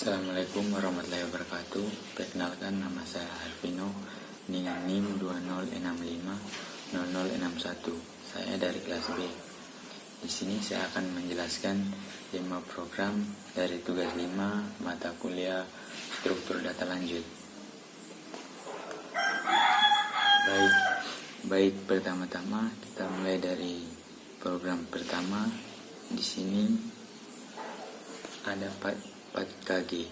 Assalamualaikum warahmatullahi wabarakatuh. Perkenalkan, nama saya Alvino dengan NIM 20650061. Saya dari kelas B. Di sini saya akan menjelaskan 5 program dari tugas 5 mata kuliah struktur data lanjut. Baik, pertama-tama kita mulai dari program pertama. Di sini ada 4KG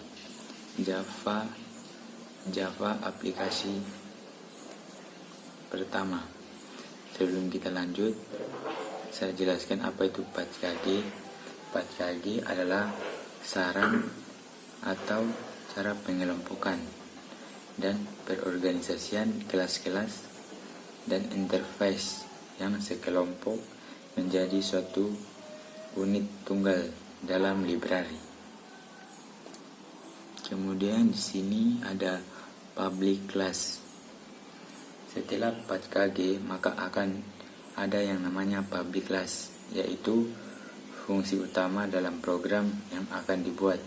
Java aplikasi pertama. Sebelum kita lanjut, saya jelaskan apa itu 4KG. 4KG adalah saran atau cara pengelompokan dan perorganisasian kelas-kelas dan interface yang sekelompok menjadi suatu unit tunggal dalam library. Kemudian di sini ada public class. Setelah 4KG maka akan ada yang namanya public class, yaitu fungsi utama dalam program yang akan dibuat.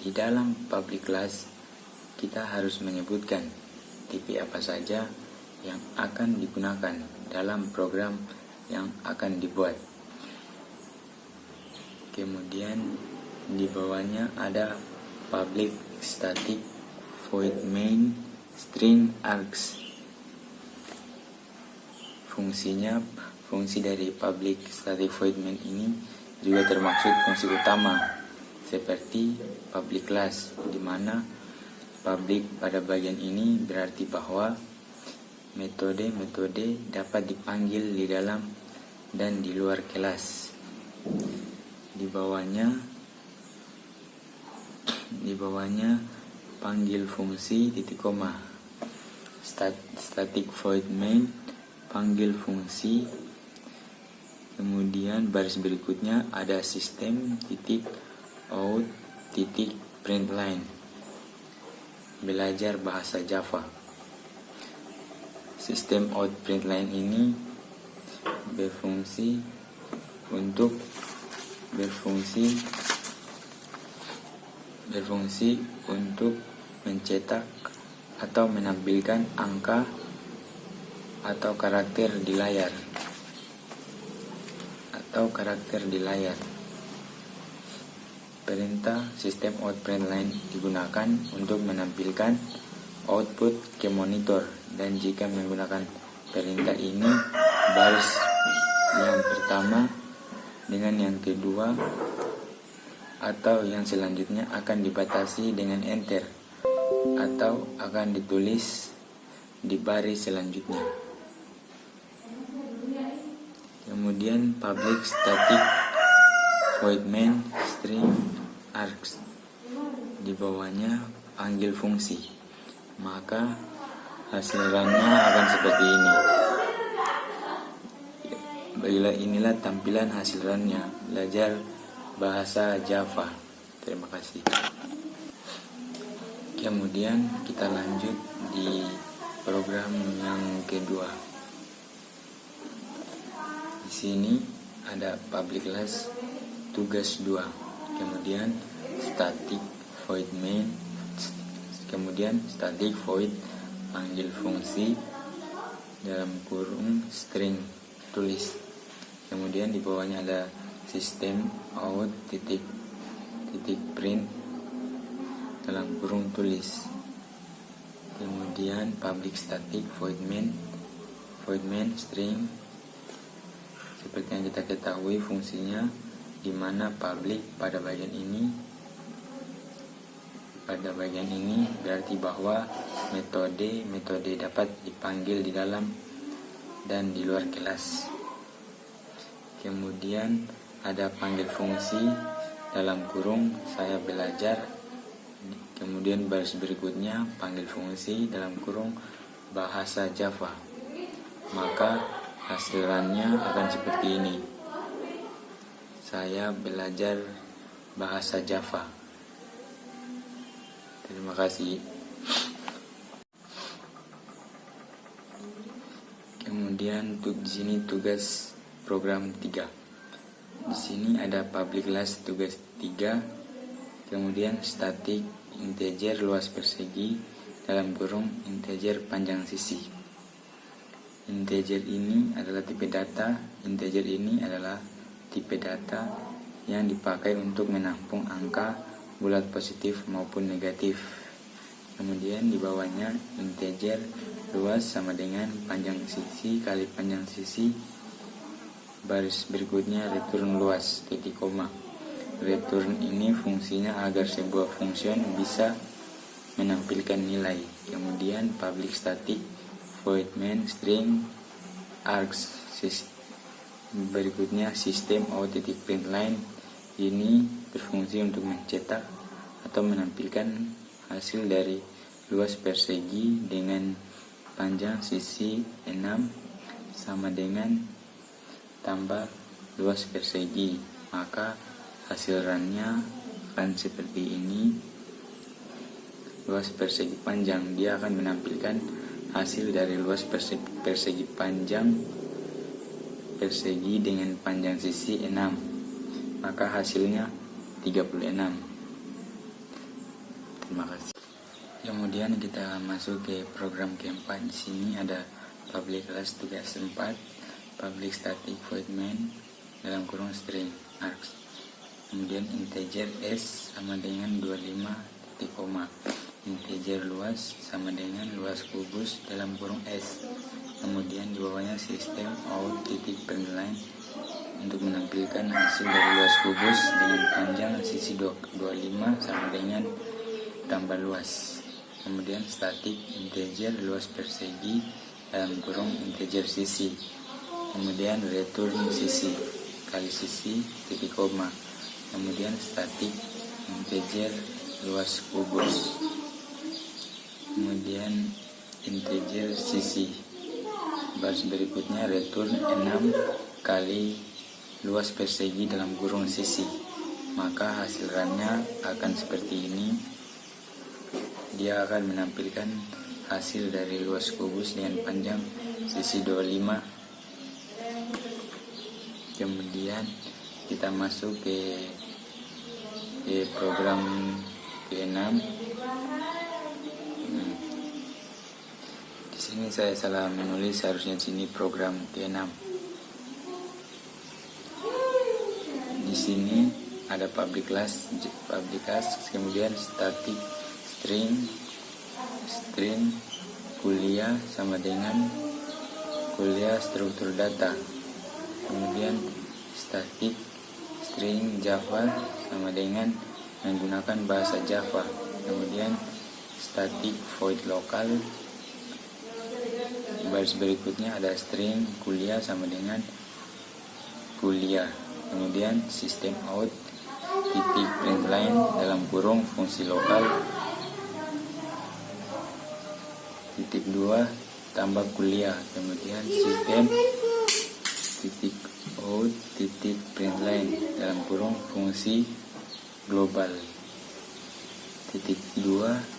Di dalam public class kita harus menyebutkan tipe apa saja yang akan digunakan dalam program yang akan dibuat. Kemudian di bawahnya ada public static void main string args. Fungsi dari public static void main ini juga termasuk fungsi utama seperti public class, di mana public pada bagian ini berarti bahwa metode-metode dapat dipanggil di dalam dan di luar kelas. Di bawahnya panggil fungsi titik koma. Static void main panggil fungsi. Kemudian baris berikutnya ada sistem titik out titik println. Belajar bahasa Java. Sistem out println ini berfungsi untuk mencetak atau menampilkan angka atau karakter di layar. Perintah sistem out println digunakan untuk menampilkan output ke monitor, dan jika menggunakan perintah ini, baris yang pertama dengan yang kedua atau yang selanjutnya akan dibatasi dengan enter atau akan ditulis di baris selanjutnya. Kemudian public static void main string args. Di bawahnya panggil fungsi. Maka hasil runnya akan seperti ini. Inilah tampilan hasil runnya. Belajar bahasa Java. Terima kasih. Kemudian kita lanjut di program yang kedua. Di sini ada public class tugas 2. Kemudian static void main. Kemudian static void panggil fungsi dalam kurung string tulis. Kemudian di bawahnya ada sistem out titik print dalam kurung tulis. Kemudian public static void main string, seperti yang kita ketahui fungsinya, di mana public pada bagian ini berarti bahwa metode dapat dipanggil di dalam dan di luar kelas. Kemudian ada panggil fungsi dalam kurung saya belajar. Kemudian baris berikutnya panggil fungsi dalam kurung bahasa Java. Maka hasilannya akan seperti ini. Saya belajar bahasa Java. Terima kasih. Kemudian di sini tugas program 3. Di sini ada public class tugas 3 Kemudian static integer luas persegi dalam kurung integer panjang sisi. Integer ini adalah tipe data. Integer ini adalah tipe data yang dipakai untuk menampung angka bulat positif maupun negatif. Kemudian di bawahnya integer luas sama dengan panjang sisi kali panjang sisi. Baris berikutnya return luas titik koma. Return ini fungsinya agar sebuah function bisa menampilkan nilai. Kemudian public static void main string args. Berikutnya sistem out titik println ini berfungsi untuk mencetak atau menampilkan hasil dari luas persegi dengan panjang sisi 6 sama dengan tambah luas persegi. Maka hasil runnya akan seperti ini. Luas persegi panjang, dia akan menampilkan hasil dari luas persegi panjang persegi dengan panjang sisi 6. Maka hasilnya 36. Terima kasih. Kemudian kita masuk ke program keempat. Di sini ada public class tugas 4, public static void main dalam kurung string args. Kemudian integer s sama dengan 25 titik koma. Integer luas sama dengan luas kubus dalam kurung s. Kemudian di bawahnya sistem out titik println untuk menampilkan hasil dari luas kubus dengan panjang sisi 25 sama dengan tambah luas. Kemudian static integer luas persegi dalam kurung integer sisi. Kemudian return sisi kali sisi titik koma. Kemudian static integer luas kubus. Kemudian integer sisi. Baris berikutnya return 6 kali luas persegi dalam kurung sisi. Maka hasil runnya akan seperti ini. Dia akan menampilkan hasil dari luas kubus dengan panjang sisi 25. Kemudian kita masuk ke program ke-6. Di sini saya salah menulis, harusnya sini program ke-6. Di sini ada public class, kemudian static string kuliah sama dengan kuliah struktur data. Kemudian static string Java sama dengan menggunakan bahasa Java. Kemudian static void lokal. Baris berikutnya ada string kuliah sama dengan kuliah. Kemudian sistem out titik println dalam kurung fungsi lokal titik 2 tambah kuliah. Kemudian sistem titik out titik println dalam kurung fungsi global titik 2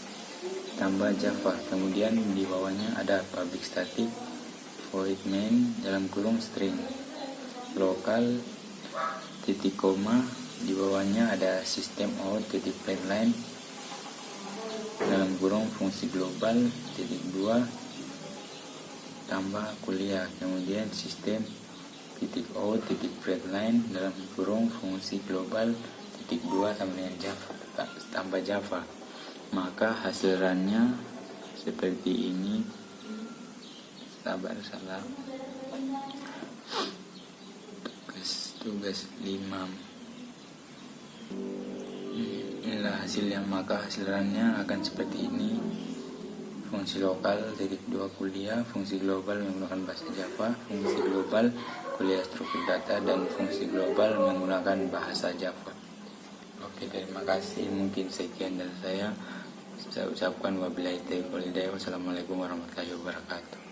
tambah Java. Kemudian di bawahnya ada public static void main dalam kurung string lokal titik koma. Di bawahnya ada sistem out titik println dalam kurung fungsi global titik 2 tambah kuliah. Kemudian sistem titik out titik println dalam kurung fungsi global titik 2 sama dengan Java tambah Java. Maka hasil runnya seperti ini. Salah tugas 5. Inilah hasilnya. Maka hasil runnya akan seperti ini. Fungsi lokal titik 2 kuliah, fungsi global menggunakan bahasa Java, fungsi global kuliah struktur data, dan fungsi global menggunakan bahasa Java. Oke, terima kasih. Mungkin sekian dari saya. Saya ucapkan wabillahi taufiq wal hidayah. Wassalamualaikum warahmatullahi wabarakatuh.